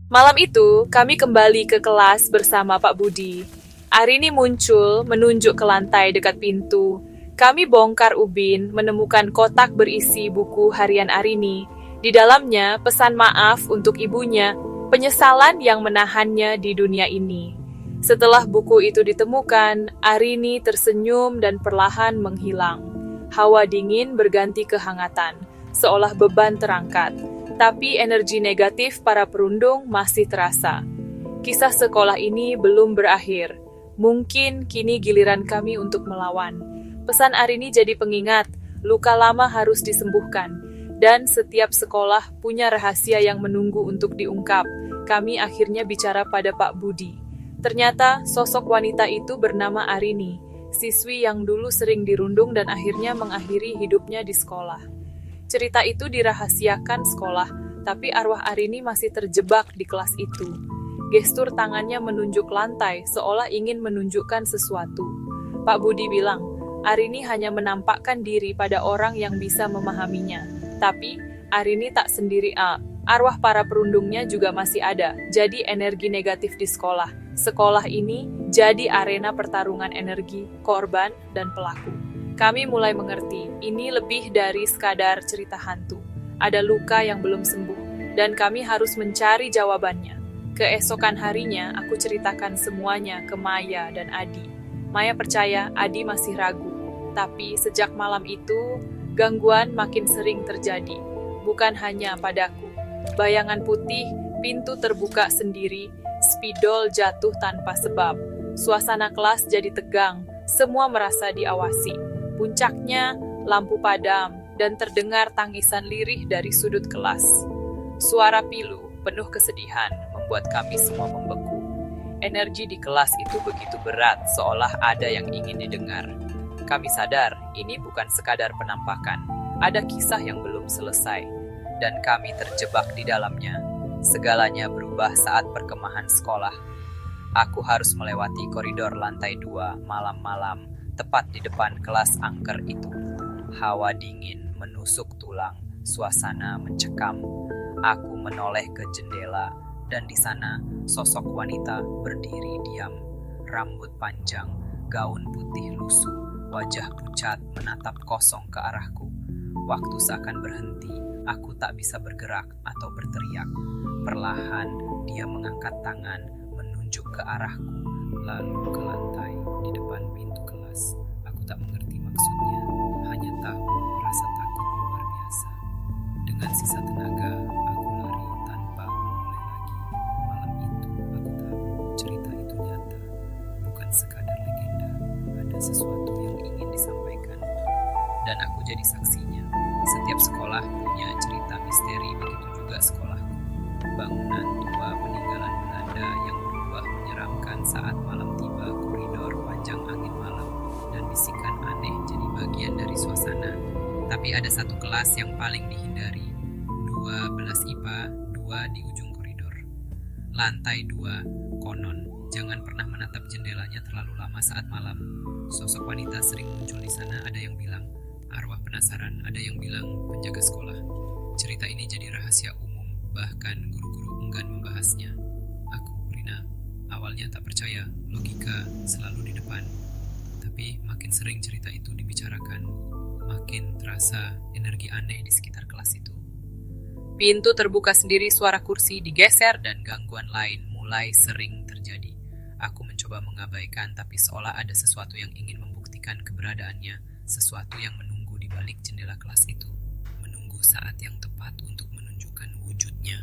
Malam itu, kami kembali ke kelas bersama Pak Budi. Arini muncul, menunjuk ke lantai dekat pintu. Kami bongkar ubin, menemukan kotak berisi buku harian Arini. Di dalamnya, pesan maaf untuk ibunya, penyesalan yang menahannya di dunia ini. Setelah buku itu ditemukan, Arini tersenyum dan perlahan menghilang. Hawa dingin berganti kehangatan, seolah beban terangkat. Tapi energi negatif para perundung masih terasa. Kisah sekolah ini belum berakhir. Mungkin kini giliran kami untuk melawan. Pesan Arini jadi pengingat, luka lama harus disembuhkan. Dan setiap sekolah punya rahasia yang menunggu untuk diungkap. Kami akhirnya bicara pada Pak Budi. Ternyata sosok wanita itu bernama Arini, siswi yang dulu sering dirundung dan akhirnya mengakhiri hidupnya di sekolah. Cerita itu dirahasiakan sekolah, tapi arwah Arini masih terjebak di kelas itu. Gestur tangannya menunjuk lantai, seolah ingin menunjukkan sesuatu. Pak Budi bilang, Arini hanya menampakkan diri pada orang yang bisa memahaminya. Tapi, Arini tak sendiri. Arwah para perundungnya juga masih ada, jadi energi negatif di sekolah. Sekolah ini jadi arena pertarungan energi, korban, dan pelaku. Kami mulai mengerti, ini lebih dari sekadar cerita hantu. Ada luka yang belum sembuh, dan kami harus mencari jawabannya. Keesokan harinya, aku ceritakan semuanya ke Maya dan Adi. Maya percaya Adi masih ragu, tapi sejak malam itu, gangguan makin sering terjadi. Bukan hanya padaku. Bayangan putih, pintu terbuka sendiri, spidol jatuh tanpa sebab. Suasana kelas jadi tegang, semua merasa diawasi. Puncaknya, lampu padam, dan terdengar tangisan lirih dari sudut kelas. Suara pilu, penuh kesedihan, membuat kami semua membeku. Energi di kelas itu begitu berat, seolah ada yang ingin didengar. Kami sadar, ini bukan sekadar penampakan. Ada kisah yang belum selesai, dan kami terjebak di dalamnya. Segalanya berubah saat perkemahan sekolah. Aku harus melewati koridor lantai 2 malam-malam, tepat di depan kelas angker itu. Hawa dingin menusuk tulang, suasana mencekam. Aku menoleh ke jendela, dan di sana sosok wanita berdiri diam. Rambut panjang, gaun putih lusuh, wajah pucat menatap kosong ke arahku. Waktu seakan berhenti, aku tak bisa bergerak atau berteriak. Perlahan, dia mengangkat tangan, menunjuk ke arahku, lalu ke lantai di depan pintu kelas. Aku tak mengerti maksudnya, hanya tahu rasa takut luar biasa. Dengan sisa tenaga, aku lari tanpa menoleh lagi. Malam itu, aku tahu cerita itu nyata, bukan sekadar legenda. Ada sesuatu yang ingin disampaikan, dan aku jadi saksinya. Setiap sekolah punya cerita misteri, begitu juga sekolahku. Bangunan tua peninggalan Belanda yang berubah menyeramkan saat malam tiba, koridor panjang angin malam, dan bisikan aneh jadi bagian dari suasana. Tapi ada satu kelas yang paling dihindari, 12 IPA, 2 di ujung koridor. Lantai 2, konon, jangan pernah menatap jendelanya terlalu lama saat malam. Sosok wanita sering muncul di sana, ada yang bilang arwah penasaran, ada yang bilang penjaga sekolah. Cerita ini jadi rahasia umum, bahkan guru-guru enggan membahasnya. Aku, Rina, awalnya tak percaya, logika selalu di depan. Tapi makin sering cerita itu dibicarakan, makin terasa energi aneh di sekitar kelas itu. Pintu terbuka sendiri, suara kursi digeser, dan gangguan lain mulai sering terjadi. Aku mencoba mengabaikan, tapi seolah ada sesuatu yang ingin membuktikan keberadaannya, sesuatu yang menunggu di balik jendela kelas itu, menunggu saat yang tepat untuk menunjukkan wujudnya.